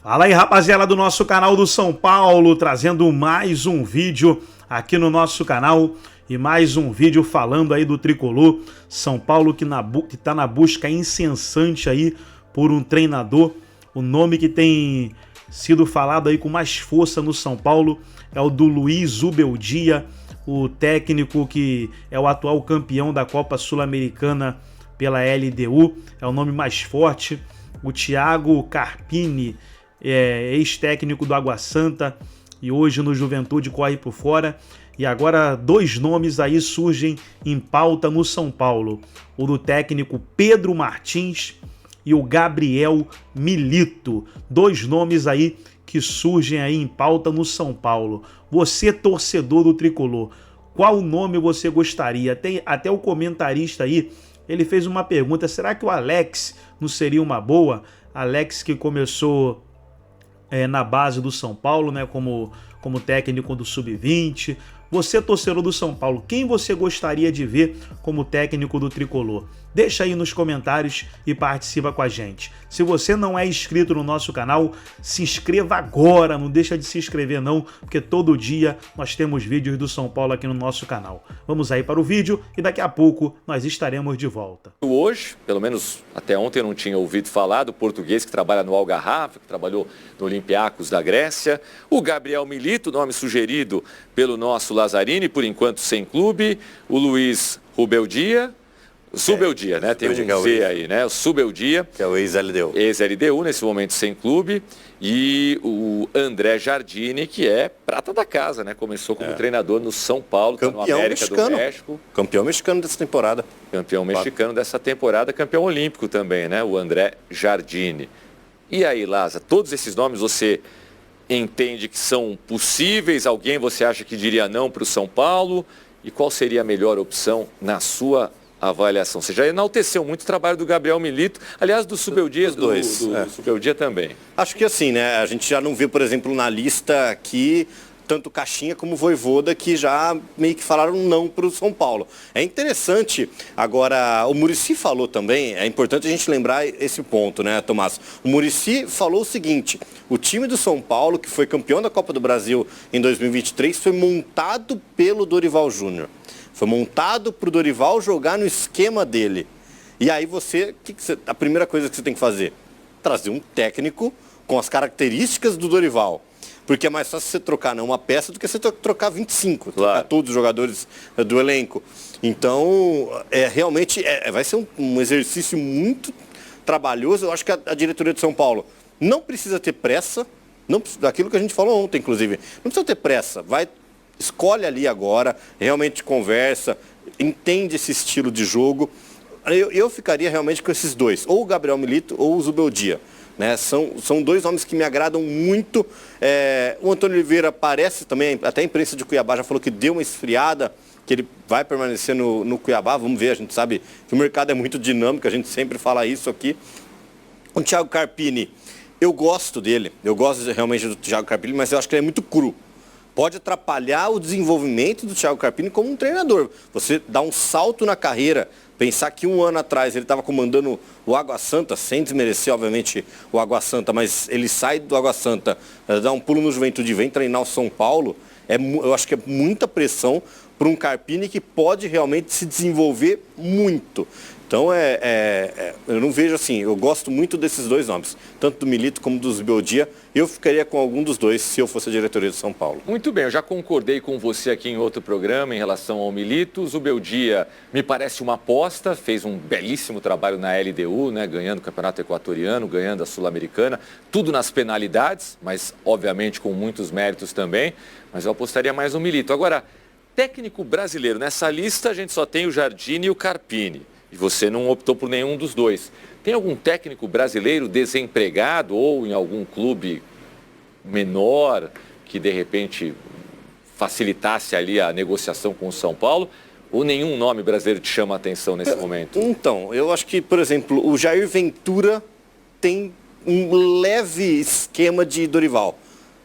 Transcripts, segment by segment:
Fala aí, rapaziada do nosso canal do São Paulo, trazendo mais um vídeo aqui no nosso canal e mais um vídeo falando aí do tricolor São Paulo que tá na busca incessante aí por um treinador. O nome que tem sido falado aí com mais força no São Paulo é o do Luiz Zubeldia, o técnico que é o atual campeão da Copa Sul-Americana pela LDU, é o nome mais forte. O Thiago Carpini, ex-técnico do Água Santa e hoje no Juventude corre por fora. E agora dois nomes aí surgem em pauta no São Paulo. O do técnico Pedro Martins e o Gabriel Milito. Dois nomes aí que surgem aí em pauta no São Paulo. Você, torcedor do tricolor, qual nome você gostaria? Tem até o comentarista aí, ele fez uma pergunta, será que o Alex não seria uma boa? Alex que começou na base do São Paulo, né, como técnico do Sub-20. Você, torcedor do São Paulo, quem você gostaria de ver como técnico do tricolor? Deixa aí nos comentários e participa com a gente. Se você não é inscrito no nosso canal, se inscreva agora, não deixa de se inscrever não, porque todo dia nós temos vídeos do São Paulo aqui no nosso canal. Vamos aí para o vídeo e daqui a pouco nós estaremos de volta. Hoje, pelo menos até ontem eu não tinha ouvido falar do português que trabalha no Algarrava, que trabalhou no Olympiacos da Grécia, o Gabriel Milito, nome sugerido pelo nosso Lazzarini, por enquanto sem clube, o Luiz Zubeldia, né? Tem um Z aí, né? O Zubeldia. Que é o ex-LDU. Ex-LDU, nesse momento sem clube. E o André Jardine, que é prata da casa, né? Começou como treinador no São Paulo, campeão no América mexicano. Do México. Campeão mexicano dessa temporada. Campeão mexicano dessa temporada, campeão olímpico também, né? O André Jardine. E aí, Laza, todos esses nomes você entende que são possíveis? Alguém você acha que diria não para o São Paulo? E qual seria a melhor opção na sua avaliação? Você já enalteceu muito o trabalho do Gabriel Milito, aliás, do Zubeldia, do Zubeldia também. Acho que assim, né? A gente já não viu, por exemplo, na lista aqui, tanto Caixinha como Vojvoda, que já meio que falaram não para o São Paulo. É interessante, agora, o Muricy falou também, é importante a gente lembrar esse ponto, né, Tomás? O Muricy falou o seguinte, o time do São Paulo, que foi campeão da Copa do Brasil em 2023, foi montado pelo Dorival Júnior. Foi montado para o Dorival jogar no esquema dele. E aí a primeira coisa que você tem que fazer? Trazer um técnico com as características do Dorival. Porque é mais fácil você trocar uma peça do que você trocar 25, claro. Trocar todos os jogadores do elenco. Então, realmente vai ser um exercício muito trabalhoso. Eu acho que a diretoria de São Paulo não precisa ter pressa, daquilo que a gente falou ontem, inclusive. Não precisa ter pressa, escolhe ali agora, realmente conversa, entende esse estilo de jogo. Eu ficaria realmente com esses dois, ou o Gabriel Milito ou o Zubeldia. Né? São dois nomes que me agradam muito. O Antônio Oliveira parece também, até a imprensa de Cuiabá já falou que deu uma esfriada, que ele vai permanecer no Cuiabá. Vamos ver, a gente sabe que o mercado é muito dinâmico, a gente sempre fala isso aqui. O Thiago Carpini, eu gosto dele, eu gosto realmente do Thiago Carpini, mas eu acho que ele é muito cru. Pode atrapalhar o desenvolvimento do Thiago Carpini como um treinador. Você dá um salto na carreira, pensar que um ano atrás ele estava comandando o Água Santa, sem desmerecer, obviamente, o Água Santa, mas ele sai do Água Santa, dá um pulo no Juventude e vem treinar o São Paulo, eu acho que é muita pressão para um Carpini que pode realmente se desenvolver muito. Então, eu não vejo assim, eu gosto muito desses dois nomes, tanto do Milito como do Zubeldia. Eu ficaria com algum dos dois se eu fosse a diretoria do São Paulo. Muito bem, eu já concordei com você aqui em outro programa em relação ao Milito. O Zubeldia me parece uma aposta, fez um belíssimo trabalho na LDU, né, ganhando o Campeonato Equatoriano, ganhando a Sul-Americana, tudo nas penalidades, mas obviamente com muitos méritos também, mas eu apostaria mais no Milito. Agora, técnico brasileiro, nessa lista a gente só tem o Jardine e o Carpini. E você não optou por nenhum dos dois. Tem algum técnico brasileiro desempregado ou em algum clube menor que de repente facilitasse ali a negociação com o São Paulo? Ou nenhum nome brasileiro te chama a atenção nesse momento? Então, eu acho que, por exemplo, o Jair Ventura tem um leve esquema de Dorival.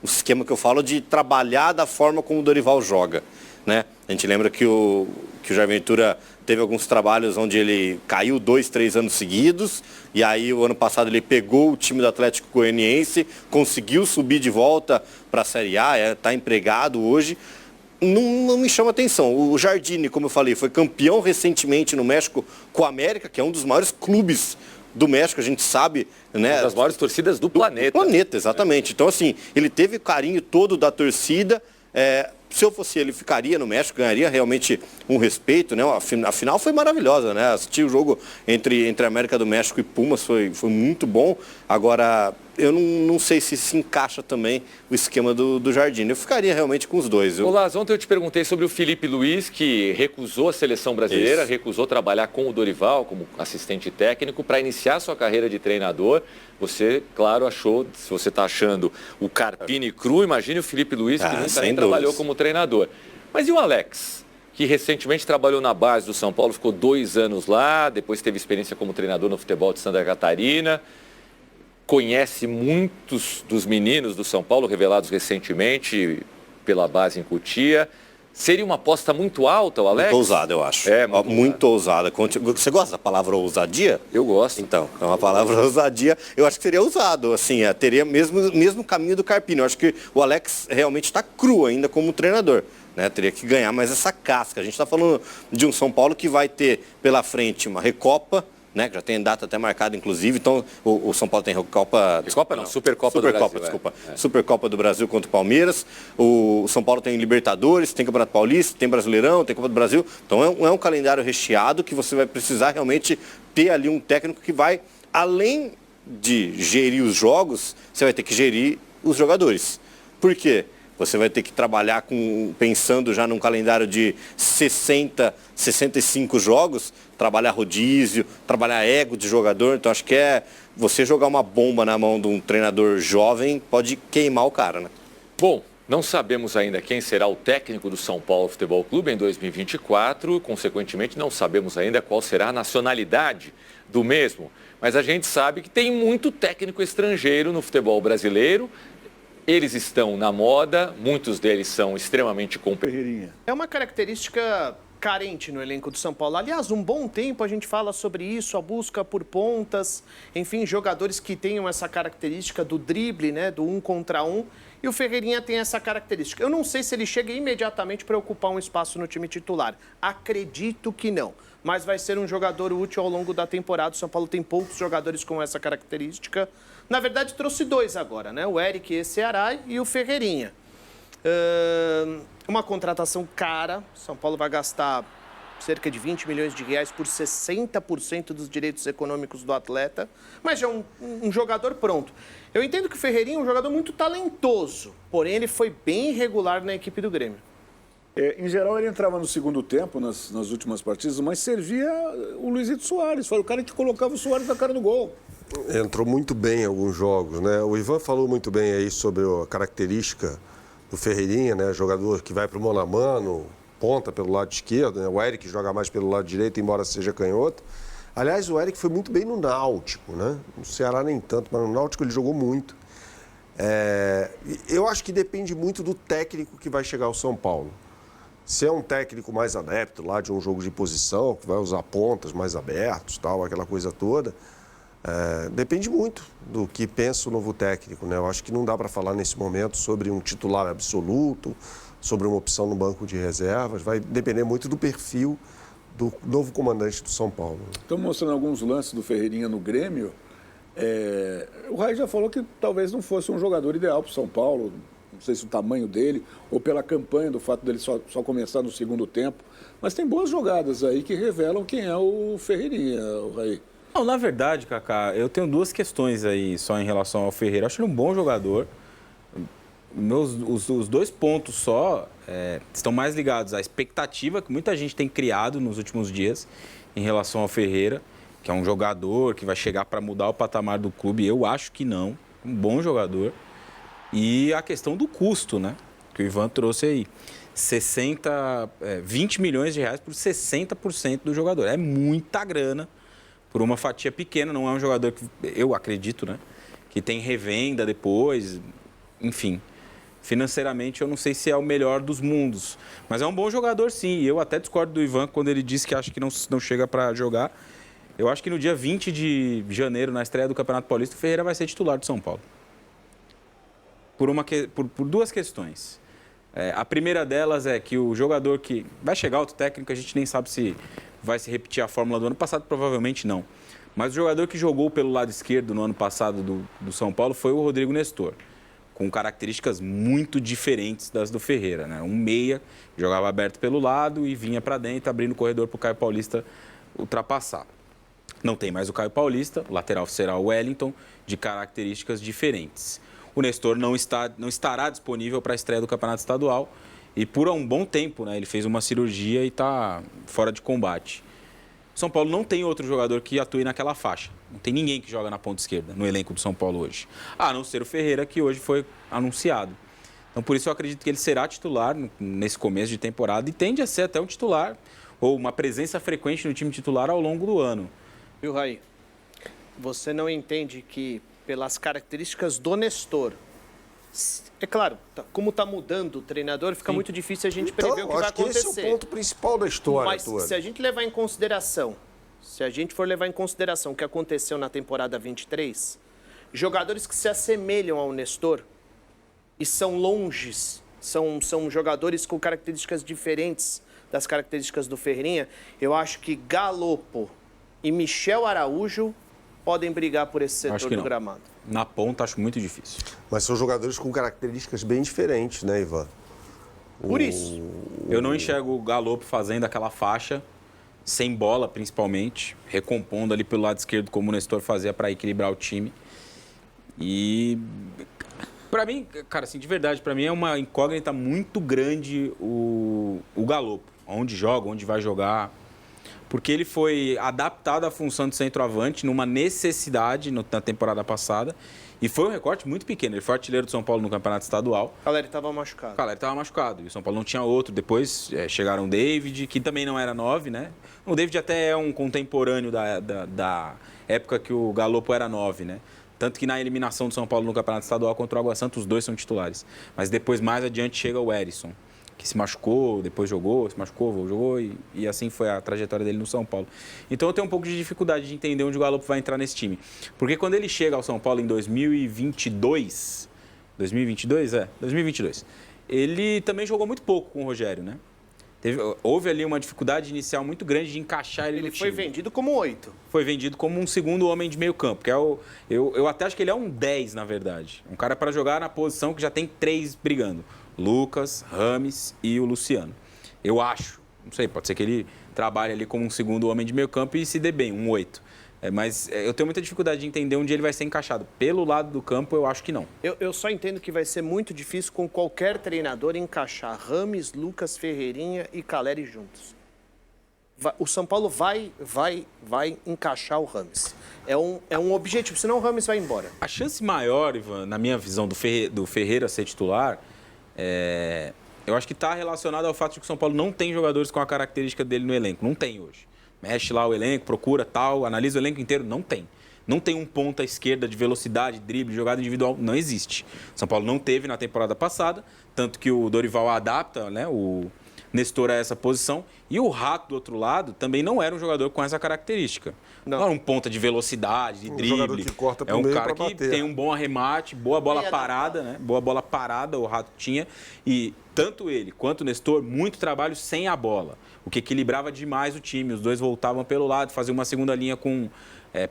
O esquema que eu falo de trabalhar da forma como o Dorival joga. Né? A gente lembra que o Jair Ventura teve alguns trabalhos onde ele caiu 2, 3 anos seguidos, e aí o ano passado ele pegou o time do Atlético Goianiense, conseguiu subir de volta para a Série A, está empregado hoje. Não me chama atenção. O Jardine, como eu falei, foi campeão recentemente no México com o América, que é um dos maiores clubes do México, a gente sabe, né? Uma das maiores torcidas do planeta. Do planeta, exatamente. Então, assim, ele teve o carinho todo da torcida. Se eu fosse ele, ficaria no México, ganharia realmente um respeito, né? A final foi maravilhosa, né? Assistir o jogo entre a América do México e Pumas foi muito bom. Agora, eu não sei se encaixa também o esquema do Jardine. Eu ficaria realmente com os dois. Olá, ontem eu te perguntei sobre o Felipe Luiz, que recusou a seleção brasileira, recusou trabalhar com o Dorival como assistente técnico para iniciar sua carreira de treinador. Você, claro, achou, se você está achando o Carpini cru, imagine o Felipe Luiz, que nunca nem trabalhou como treinador. Mas e o Alex, que recentemente trabalhou na base do São Paulo, ficou 2 anos lá, depois teve experiência como treinador no futebol de Santa Catarina, conhece muitos dos meninos do São Paulo, revelados recentemente pela base em Cotia. Seria uma aposta muito alta, o Alex? Muito ousada, eu acho. Muito ousada. Você gosta da palavra ousadia? Eu gosto. Então, é uma palavra ousadia. Eu acho que seria ousado, assim, teria mesmo caminho do Carpini. Eu acho que o Alex realmente está cru ainda como treinador, né? Teria que ganhar mais essa casca. A gente está falando de um São Paulo que vai ter pela frente uma Recopa, né, que já tem data até marcada, inclusive. Então, o São Paulo tem Recopa não, Supercopa do Brasil. Desculpa. Supercopa do Brasil contra o Palmeiras. O São Paulo tem Libertadores, tem Campeonato Paulista, tem Brasileirão, tem Copa do Brasil. Então, é um calendário recheado que você vai precisar realmente ter ali um técnico que vai, além de gerir os jogos, você vai ter que gerir os jogadores. Por quê? Você vai ter que trabalhar pensando já num calendário de 60, 65 jogos, trabalhar rodízio, trabalhar ego de jogador. Então, acho que você jogar uma bomba na mão de um treinador jovem pode queimar o cara, né? Bom, não sabemos ainda quem será o técnico do São Paulo Futebol Clube em 2024. Consequentemente, não sabemos ainda qual será a nacionalidade do mesmo. Mas a gente sabe que tem muito técnico estrangeiro no futebol brasileiro. Eles estão na moda, muitos deles são extremamente competitivos. É uma característica carente no elenco do São Paulo. Aliás, um bom tempo a gente fala sobre isso, a busca por pontas, enfim, jogadores que tenham essa característica do drible, né, do 1 contra 1. E o Ferreirinha tem essa característica. Eu não sei se ele chega imediatamente para ocupar um espaço no time titular. Acredito que não. Mas vai ser um jogador útil ao longo da temporada. O São Paulo tem poucos jogadores com essa característica. Na verdade, trouxe 2 agora, né? O Eric Ecearay e o Ferreirinha. Uma contratação cara. São Paulo vai gastar cerca de 20 milhões de reais por 60% dos direitos econômicos do atleta. Mas já é um jogador pronto. Eu entendo que o Ferreirinha é um jogador muito talentoso. Porém, ele foi bem irregular na equipe do Grêmio. Em geral, ele entrava no segundo tempo, nas últimas partidas, mas servia o Luizito Soares. Foi o cara que colocava o Soares na cara do gol. Entrou muito bem em alguns jogos, né? O Ivan falou muito bem aí sobre a característica do Ferreirinha, né? Jogador que vai para o mano a mano, ponta pelo lado esquerdo, né? O Eric joga mais pelo lado direito, embora seja canhoto. Aliás, o Eric foi muito bem no Náutico, né? No Ceará nem tanto, mas no Náutico ele jogou muito. Eu acho que depende muito do técnico que vai chegar ao São Paulo. Se é um técnico mais adepto lá de um jogo de posição, que vai usar pontas mais abertos, tal, aquela coisa toda, depende muito do que pensa o novo técnico, né? Eu acho que não dá para falar nesse momento sobre um titular absoluto, sobre uma opção no banco de reservas. Vai depender muito do perfil do novo comandante do São Paulo. Estamos mostrando alguns lances do Ferreirinha no Grêmio. O Rai já falou que talvez não fosse um jogador ideal para o São Paulo. Não sei se o tamanho dele ou pela campanha do fato dele só começar no segundo tempo. Mas tem boas jogadas aí que revelam quem é o Ferreirinha, o Rai. Não, na verdade, Kaká, eu tenho 2 questões aí só em relação ao Ferreira. Eu acho ele um bom jogador. Os 2 pontos só estão mais ligados à expectativa que muita gente tem criado nos últimos dias em relação ao Ferreira, que é um jogador que vai chegar para mudar o patamar do clube. Eu acho que não. Um bom jogador. E a questão do custo, né? Que o Ivan trouxe aí. 20 milhões de reais por 60% do jogador. É muita grana por uma fatia pequena. Não é um jogador que, eu acredito, né? Que tem revenda depois. Enfim. financeiramente eu não sei se é o melhor dos mundos. Mas é um bom jogador, sim. Eu até discordo do Ivan quando ele disse que acha que não chega para jogar. Eu acho que no dia 20 de janeiro, na estreia do Campeonato Paulista, o Ferreira vai ser titular do São Paulo. Por duas questões. A primeira delas é que o jogador que vai chegar outro técnico, a gente nem sabe se vai se repetir a fórmula do ano passado, provavelmente não. Mas o jogador que jogou pelo lado esquerdo no ano passado do São Paulo foi o Rodrigo Nestor, com características muito diferentes das do Ferreira, né? Um meia, jogava aberto pelo lado e vinha para dentro, abrindo o corredor para o Caio Paulista ultrapassar. Não tem mais o Caio Paulista, o lateral será o Wellington, de características diferentes. O Nestor não estará disponível para a estreia do Campeonato Estadual e por um bom tempo, né, ele fez uma cirurgia e está fora de combate. O São Paulo não tem outro jogador que atue naquela faixa. Não tem ninguém que joga na ponta esquerda no elenco do São Paulo hoje. A não ser o Ferreira, que hoje foi anunciado. Então, por isso eu acredito que ele será titular nesse começo de temporada e tende a ser até um titular ou uma presença frequente no time titular ao longo do ano. Viu, Raí? Você não entende que, pelas características do Nestor, é claro, como está mudando o treinador, fica muito difícil a gente prever o que vai acontecer. Esse é o ponto principal da história. Mas se a gente levar em consideração, o que aconteceu na temporada 23, jogadores que se assemelham ao Nestor e são longes, são jogadores com características diferentes das características do Ferreirinha, eu acho que Galopo e Michel Araújo podem brigar por esse setor do gramado. Na ponta, acho muito difícil. Mas são jogadores com características bem diferentes, né, Ivan? Por isso. Eu não enxergo o Galopo fazendo aquela faixa, sem bola principalmente, recompondo ali pelo lado esquerdo, como o Nestor fazia para equilibrar o time. E, para mim, cara, assim, de verdade, para mim é uma incógnita muito grande o Galopo. Onde joga, onde vai jogar. Porque ele foi adaptado à função de centroavante numa necessidade na temporada passada. E foi um recorte muito pequeno. Ele foi artilheiro do São Paulo no Campeonato Estadual. Caleri estava machucado. E o São Paulo não tinha outro. Depois chegaram o David, que também não era 9, né? O David até é um contemporâneo da época que o Galopo era 9, né? Tanto que na eliminação do São Paulo no Campeonato Estadual contra o Água Santa, os dois são titulares. Mas depois, mais adiante, chega o Erisson, que se machucou, depois jogou, se machucou, jogou e assim foi a trajetória dele no São Paulo. Então eu tenho um pouco de dificuldade de entender onde o Galopo vai entrar nesse time. Porque quando ele chega ao São Paulo em 2022, ele também jogou muito pouco com o Rogério, né? Houve ali uma dificuldade inicial muito grande de encaixar ele no time. Ele foi vendido como 8. Foi vendido como um segundo homem de meio campo, que é eu até acho que ele é um 10, na verdade. Um cara para jogar na posição que já tem 3 brigando. Lucas, Rames e o Luciano. Eu acho, não sei, pode ser que ele trabalhe ali como um segundo homem de meio campo e se dê bem, um 8. Mas eu tenho muita dificuldade de entender onde ele vai ser encaixado. Pelo lado do campo, eu acho que não. Eu só entendo que vai ser muito difícil com qualquer treinador encaixar Rames, Lucas, Ferreirinha e Caleri juntos. O São Paulo vai encaixar o Rames. É um objetivo, senão o Rames vai embora. A chance maior, Ivan, na minha visão, do Ferreira ser titular... eu acho que está relacionado ao fato de que o São Paulo não tem jogadores com a característica dele no elenco. Não tem hoje. Mexe lá o elenco, procura tal, analisa o elenco inteiro. Não tem. Não tem um ponta esquerda de velocidade, drible, jogada individual. Não existe. O São Paulo não teve na temporada passada, tanto que o Dorival adapta, né, o Nestor a essa posição. E o Rato, do outro lado, também não era um jogador com essa característica. Não era um ponta de velocidade, de drible. Jogador que corta pro é um meio cara pra que bater. tem um bom arremate, boa bola parada, né? Boa bola parada o Rato tinha. E tanto ele quanto o Nestor, muito trabalho sem a bola. O que equilibrava demais o time. Os dois voltavam pelo lado, faziam uma segunda linha com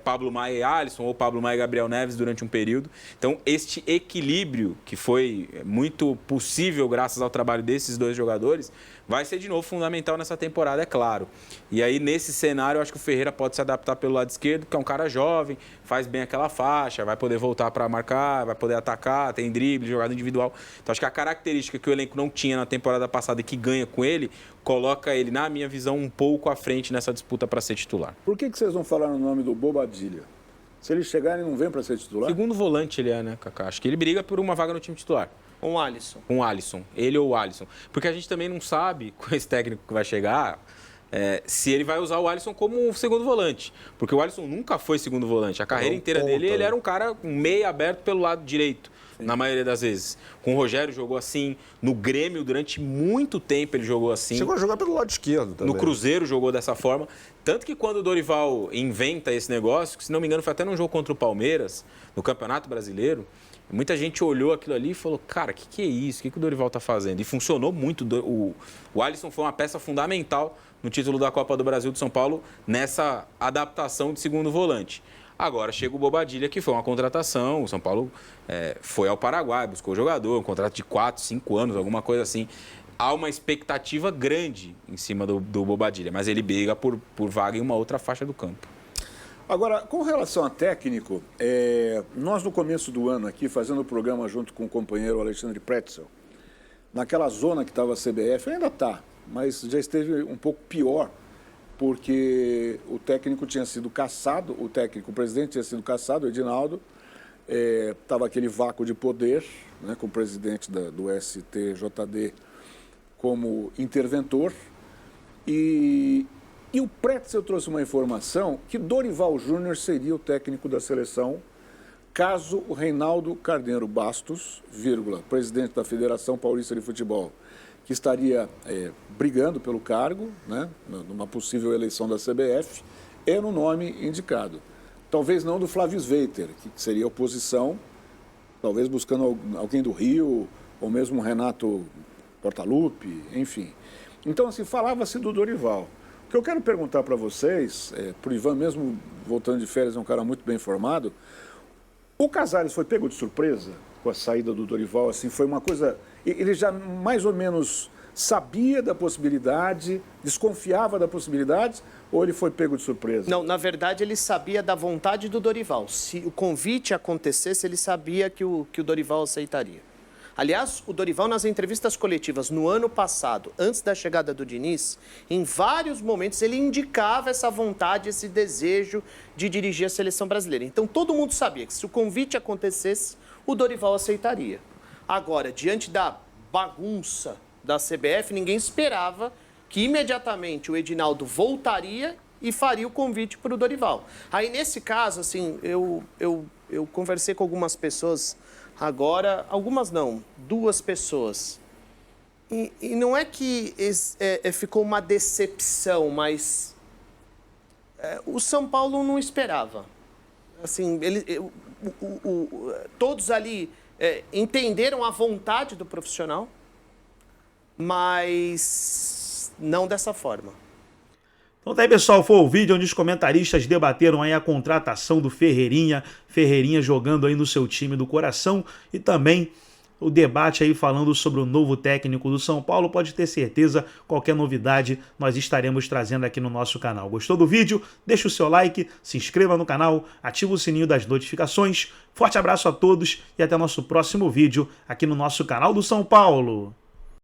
Pablo Maia e Alisson, ou Pablo Maia e Gabriel Neves durante um período. Então, este equilíbrio, que foi muito possível graças ao trabalho desses dois jogadores, vai ser de novo fundamental nessa temporada, é claro. E aí, nesse cenário, eu acho que o Ferreira pode se adaptar pelo lado esquerdo, que é um cara jovem, faz bem aquela faixa, vai poder voltar para marcar, vai poder atacar, tem drible, jogada individual. Então, acho que a característica que o elenco não tinha na temporada passada e que ganha com ele, coloca ele, na minha visão, um pouco à frente nessa disputa para ser titular. Por que vocês não falaram o nome do Bobadilha? Se ele chegar, ele não vem para ser titular? Segundo volante ele é, né, Kaká? Acho que ele briga por uma vaga no time titular. Um Alisson. Um Alisson. Ele ou o Alisson. Porque a gente também não sabe, com esse técnico que vai chegar, se ele vai usar o Alisson como um segundo volante. Porque o Alisson nunca foi segundo volante. A carreira inteira dele, ele era um cara meio aberto pelo lado direito. na maioria das vezes. Com o Rogério jogou assim, no Grêmio durante muito tempo ele jogou assim. Chegou a jogar pelo lado esquerdo também. No Cruzeiro jogou dessa forma. Tanto que quando o Dorival inventa esse negócio, que se não me engano foi até num jogo contra o Palmeiras, no Campeonato Brasileiro, muita gente olhou aquilo ali e falou, cara, o que é isso? O que o Dorival está fazendo? E funcionou muito. O Alisson foi uma peça fundamental no título da Copa do Brasil de São Paulo nessa adaptação de segundo volante. Agora chega o Bobadilla, que foi uma contratação. O São Paulo foi ao Paraguai, buscou o jogador, um contrato de 4, 5 anos, alguma coisa assim. Há uma expectativa grande em cima do Bobadilla, mas ele briga por vaga em uma outra faixa do campo. Agora, com relação a técnico, nós no começo do ano aqui, fazendo o programa junto com o companheiro Alexandre Pretzel, naquela zona que estava a CBF, ainda está, mas já esteve um pouco pior, porque o técnico tinha sido cassado, o presidente tinha sido cassado, o Edinaldo, estava aquele vácuo de poder, né, com o presidente do STJD como interventor, e o Pretzel trouxe uma informação que Dorival Júnior seria o técnico da seleção caso o Reinaldo Carneiro Bastos, presidente da Federação Paulista de Futebol, que estaria brigando pelo cargo, né, numa possível eleição da CBF, era o nome indicado. Talvez não do Flávio Sveiter, que seria oposição, talvez buscando alguém do Rio, ou mesmo Renato Portaluppi, enfim. Então, assim, falava-se do Dorival. O que eu quero perguntar para vocês, para o Ivan, mesmo voltando de férias, é um cara muito bem informado, o Casares foi pego de surpresa com a saída do Dorival? Assim, foi uma coisa... Ele já mais ou menos sabia da possibilidade, desconfiava da possibilidade, ou ele foi pego de surpresa? Não, na verdade ele sabia da vontade do Dorival. Se o convite acontecesse, ele sabia que o Dorival aceitaria. Aliás, o Dorival, nas entrevistas coletivas no ano passado, antes da chegada do Diniz, em vários momentos ele indicava essa vontade, esse desejo de dirigir a seleção brasileira. Então todo mundo sabia que se o convite acontecesse, o Dorival aceitaria. Agora, diante da bagunça da CBF, ninguém esperava que imediatamente o Edinaldo voltaria e faria o convite para o Dorival. Aí, nesse caso, assim, eu conversei com algumas pessoas agora, algumas não, 2 pessoas. E não é que ficou uma decepção, mas o São Paulo não esperava. Assim, todos ali entenderam a vontade do profissional, mas não dessa forma. Então tá aí, pessoal, foi o vídeo onde os comentaristas debateram aí a contratação do Ferreirinha jogando aí no seu time do coração, e também o debate aí falando sobre o novo técnico do São Paulo. Pode ter certeza, qualquer novidade nós estaremos trazendo aqui no nosso canal. Gostou do vídeo? Deixa o seu like, se inscreva no canal, ativa o sininho das notificações. Forte abraço a todos e até nosso próximo vídeo aqui no nosso canal do São Paulo.